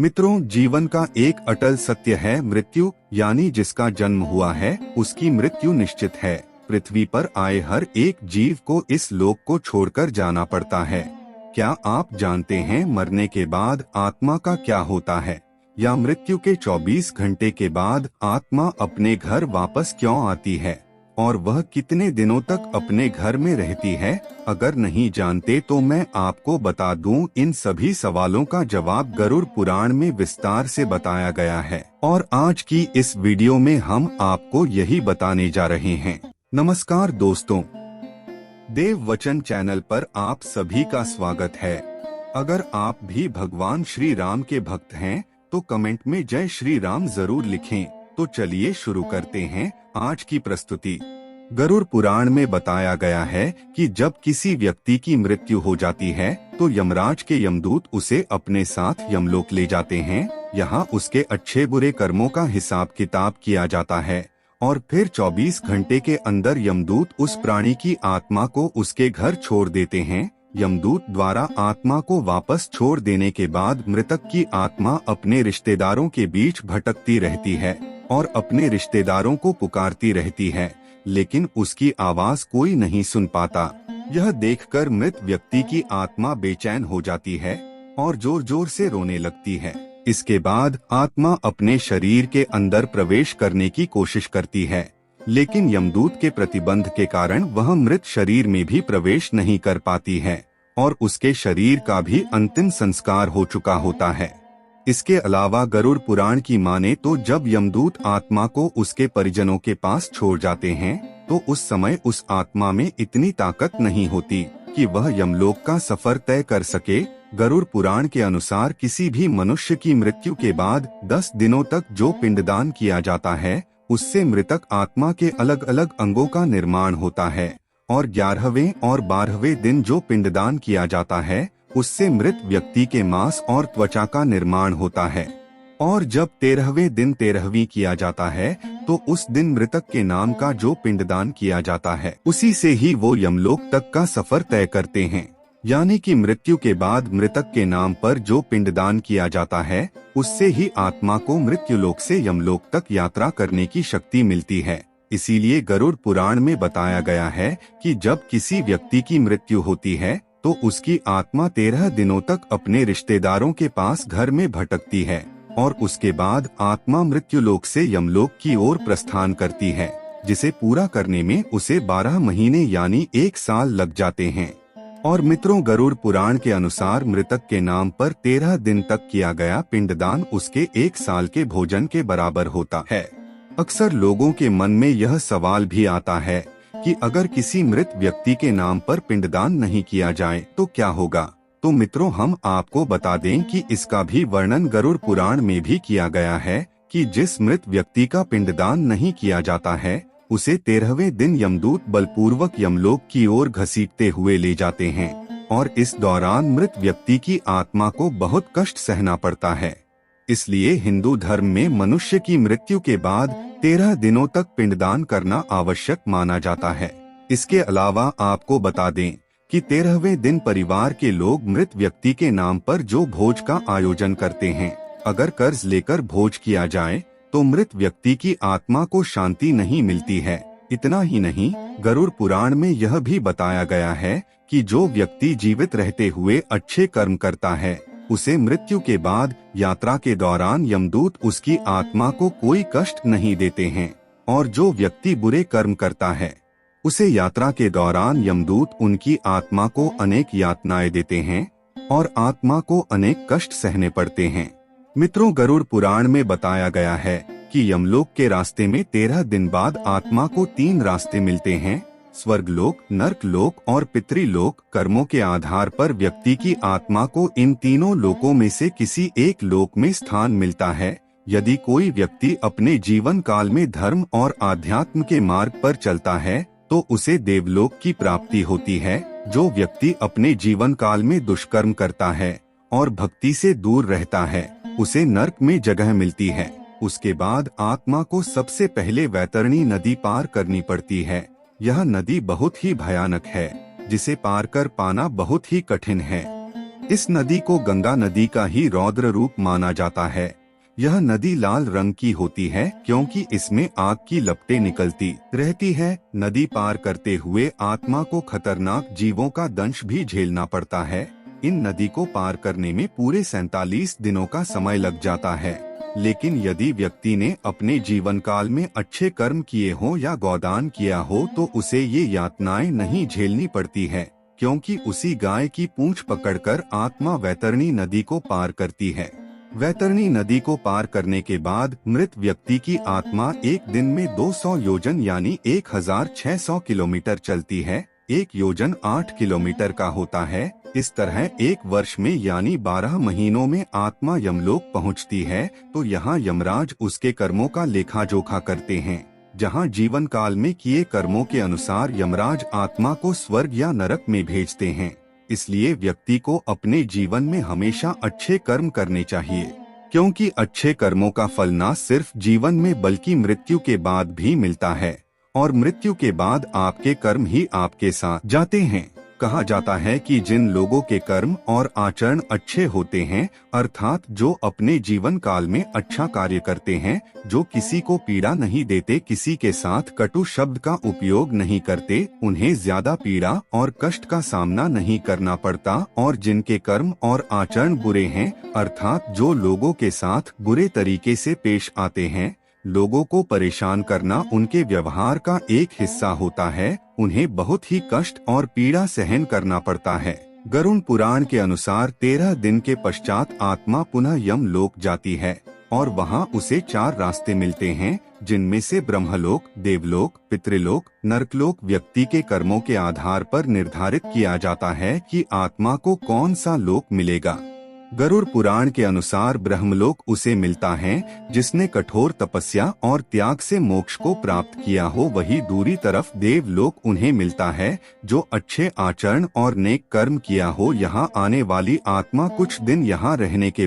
मित्रों, जीवन का एक अटल सत्य है, मृत्यु यानी जिसका जन्म हुआ है उसकी मृत्यु निश्चित है। पृथ्वी पर आए हर एक जीव को इस लोक को छोड़कर जाना पड़ता है। क्या आप जानते हैं मरने के बाद आत्मा का क्या होता है, या मृत्यु के 24 घंटे के बाद आत्मा अपने घर वापस क्यों आती है और वह कितने दिनों तक अपने घर में रहती है? अगर नहीं जानते तो मैं आपको बता दूं, इन सभी सवालों का जवाब गरुड़ पुराण में विस्तार से बताया गया है और आज की इस वीडियो में हम आपको यही बताने जा रहे हैं। नमस्कार दोस्तों, देव वचन चैनल पर आप सभी का स्वागत है। अगर आप भी भगवान श्री राम के भक्त हैं तो कमेंट में जय श्री राम जरूर लिखें। तो चलिए शुरू करते हैं आज की प्रस्तुति। गरुड़ पुराण में बताया गया है कि जब किसी व्यक्ति की मृत्यु हो जाती है तो यमराज के यमदूत उसे अपने साथ यमलोक ले जाते हैं। यहाँ उसके अच्छे बुरे कर्मों का हिसाब किताब किया जाता है और फिर 24 घंटे के अंदर यमदूत उस प्राणी की आत्मा को उसके घर छोड़ देते हैं। यमदूत द्वारा आत्मा को वापस छोड़ देने के बाद मृतक की आत्मा अपने रिश्तेदारों के बीच भटकती रहती है और अपने रिश्तेदारों को पुकारती रहती है, लेकिन उसकी आवाज कोई नहीं सुन पाता। यह देखकर मृत व्यक्ति की आत्मा बेचैन हो जाती है और जोर जोर से रोने लगती है। इसके बाद आत्मा अपने शरीर के अंदर प्रवेश करने की कोशिश करती है, लेकिन यमदूत के प्रतिबंध के कारण वह मृत शरीर में भी प्रवेश नहीं कर पाती है और उसके शरीर का भी अंतिम संस्कार हो चुका होता है। इसके अलावा गरुड़ पुराण की माने तो जब यमदूत आत्मा को उसके परिजनों के पास छोड़ जाते हैं तो उस समय उस आत्मा में इतनी ताकत नहीं होती कि वह यमलोक का सफर तय कर सके। गरुड़ पुराण के अनुसार किसी भी मनुष्य की मृत्यु के बाद 10 दिनों तक जो पिंडदान किया जाता है उससे मृतक आत्मा के अलग अलग अंगों का निर्माण होता है और 11वें और 12वें दिन जो पिंडदान किया जाता है उससे मृत व्यक्ति के मांस और त्वचा का निर्माण होता है और जब 13वें दिन 13वीं किया जाता है तो उस दिन मृतक के नाम का जो पिंडदान किया जाता है उसी से ही वो यमलोक तक का सफर तय करते हैं। यानी कि मृत्यु के बाद मृतक के नाम पर जो पिंडदान किया जाता है उससे ही आत्मा को मृत्युलोक से यमलोक तक यात्रा करने की शक्ति मिलती है। इसीलिए गरुड़ पुराण में बताया गया है कि जब किसी व्यक्ति की मृत्यु होती है तो उसकी आत्मा 13 दिनों तक अपने रिश्तेदारों के पास घर में भटकती है और उसके बाद आत्मा मृत्युलोक से यमलोक की ओर प्रस्थान करती है, जिसे पूरा करने में उसे 12 महीने यानी 1 साल लग जाते हैं। और मित्रों, गरुड़ पुराण के अनुसार मृतक के नाम पर 13 दिन तक किया गया पिंडदान उसके 1 साल के भोजन के बराबर होता है। अक्सर लोगों के मन में यह सवाल भी आता है कि अगर किसी मृत व्यक्ति के नाम पर पिंडदान नहीं किया जाए तो क्या होगा। तो मित्रों, हम आपको बता दें कि इसका भी वर्णन गरुड़ पुराण में भी किया गया है कि जिस मृत व्यक्ति का पिंडदान नहीं किया जाता है उसे 13वें दिन यमदूत बलपूर्वक यमलोक की ओर घसीटते हुए ले जाते हैं और इस दौरान मृत व्यक्ति की आत्मा को बहुत कष्ट सहना पड़ता है। इसलिए हिंदू धर्म में मनुष्य की मृत्यु के बाद 13 दिनों तक पिंडदान करना आवश्यक माना जाता है। इसके अलावा आपको बता दें कि 13वें दिन परिवार के लोग मृत व्यक्ति के नाम पर जो भोज का आयोजन करते हैं, अगर कर्ज लेकर भोज किया जाए तो मृत व्यक्ति की आत्मा को शांति नहीं मिलती है। इतना ही नहीं, गरुड़ पुराण में यह भी बताया गया है कि जो व्यक्ति जीवित रहते हुए अच्छे कर्म करता है उसे मृत्यु के बाद यात्रा के दौरान यमदूत उसकी आत्मा को कोई कष्ट नहीं देते हैं और जो व्यक्ति बुरे कर्म करता है उसे यात्रा के दौरान यमदूत उनकी आत्मा को अनेक यातनाएं देते हैं और आत्मा को अनेक कष्ट सहने पड़ते हैं। मित्रों, गरुड़ पुराण में बताया गया है कि यमलोक के रास्ते में 13 दिन बाद आत्मा को 3 रास्ते मिलते हैं, स्वर्गलोक, नर्कलोक और पितृलोक। कर्मों के आधार पर व्यक्ति की आत्मा को इन तीनों लोकों में से किसी एक लोक में स्थान मिलता है। यदि कोई व्यक्ति अपने जीवन काल में धर्म और आध्यात्म के मार्ग पर चलता है तो उसे देवलोक की प्राप्ति होती है। जो व्यक्ति अपने जीवन काल में दुष्कर्म करता है और भक्ति से दूर रहता है उसे नर्क में जगह मिलती है। उसके बाद आत्मा को सबसे पहले वैतरणी नदी पार करनी पड़ती है। यह नदी बहुत ही भयानक है, जिसे पार कर पाना बहुत ही कठिन है। इस नदी को गंगा नदी का ही रौद्र रूप माना जाता है। यह नदी लाल रंग की होती है क्योंकि इसमें आग की लपटें निकलती रहती है। नदी पार करते हुए आत्मा को खतरनाक जीवों का दंश भी झेलना पड़ता है। इन नदी को पार करने में पूरे 47 दिनों का समय लग जाता है। लेकिन यदि व्यक्ति ने अपने जीवन काल में अच्छे कर्म किए हो या गोदान किया हो तो उसे ये यातनाएं नहीं झेलनी पड़ती है, क्योंकि उसी गाय की पूंछ पकड़कर आत्मा वैतरणी नदी को पार करती है। वैतरणी नदी को पार करने के बाद मृत व्यक्ति की आत्मा एक दिन में 200 योजन यानी 1600 किलोमीटर चलती है। एक योजन 8 किलोमीटर का होता है। इस तरह एक वर्ष में यानी 12 महीनों में आत्मा यमलोक पहुंचती है। तो यहाँ यमराज उसके कर्मों का लेखा जोखा करते हैं। जहाँ जीवन काल में किए कर्मों के अनुसार यमराज आत्मा को स्वर्ग या नरक में भेजते हैं। इसलिए व्यक्ति को अपने जीवन में हमेशा अच्छे कर्म करने चाहिए, क्योंकि अच्छे कर्मों का फल न सिर्फ जीवन में बल्कि मृत्यु के बाद भी मिलता है, और मृत्यु के बाद आपके कर्म ही आपके साथ जाते हैं। कहा जाता है कि जिन लोगों के कर्म और आचरण अच्छे होते हैं, अर्थात जो अपने जीवन काल में अच्छा कार्य करते हैं, जो किसी को पीड़ा नहीं देते, किसी के साथ कटु शब्द का उपयोग नहीं करते, उन्हें ज्यादा पीड़ा और कष्ट का सामना नहीं करना पड़ता। और जिनके कर्म और आचरण बुरे हैं, अर्थात जो लोगों के साथ बुरे तरीके से पेश आते हैं, लोगों को परेशान करना उनके व्यवहार का एक हिस्सा होता है, उन्हें बहुत ही कष्ट और पीड़ा सहन करना पड़ता है। गरुड़ पुराण के अनुसार 13 दिन के पश्चात आत्मा पुनः यम लोक जाती है और वहां उसे 4 रास्ते मिलते हैं, जिनमें से ब्रह्मलोक, देवलोक, पितृलोक, नरकलोक व्यक्ति के कर्मों के आधार पर निर्धारित किया जाता है कि आत्मा को कौन सा लोक मिलेगा। गरुड़ पुराण के अनुसार ब्रह्मलोक उसे मिलता है जिसने कठोर तपस्या और त्याग से मोक्ष को प्राप्त किया हो। वही दूसरी तरफ देवलोक उन्हें मिलता है जो अच्छे आचरण और नेक कर्म किया हो। यहाँ आने वाली आत्मा कुछ दिन यहाँ रहने के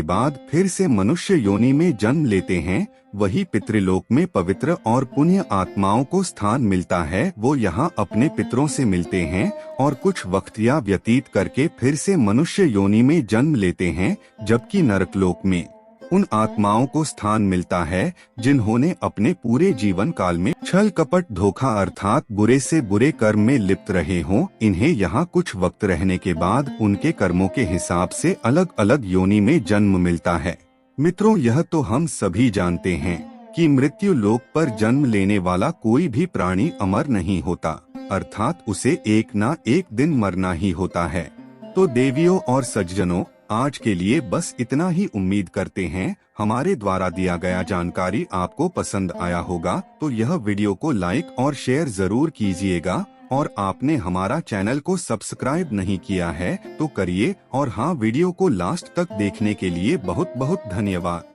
बाद फिर से मनुष्य योनि में जन्म लेते हैं। वही पितृलोक में पवित्र और पुण्य आत्माओं को स्थान मिलता है, वो यहाँ अपने पितरों से मिलते हैं और कुछ वक्त या व्यतीत करके फिर से मनुष्य योनि में जन्म लेते हैं। जबकि नरकलोक में उन आत्माओं को स्थान मिलता है जिन्होंने अपने पूरे जीवन काल में छल कपट धोखा अर्थात बुरे से बुरे कर्म में लिप्त रहे हों। इन्हें यहाँ कुछ वक्त रहने के बाद उनके कर्मों के हिसाब से अलग अलग योनि में जन्म मिलता है। मित्रों, यह तो हम सभी जानते हैं कि मृत्यु लोक पर जन्म लेने वाला कोई भी प्राणी अमर नहीं होता, अर्थात उसे एक ना एक दिन मरना ही होता है। तो देवियों और सज्जनों, आज के लिए बस इतना ही। उम्मीद करते हैं हमारे द्वारा दिया गया जानकारी आपको पसंद आया होगा। तो यह वीडियो को लाइक और शेयर जरूर कीजिएगा, और आपने हमारा चैनल को सब्सक्राइब नहीं किया है तो करिए। और हाँ, वीडियो को लास्ट तक देखने के लिए बहुत बहुत धन्यवाद।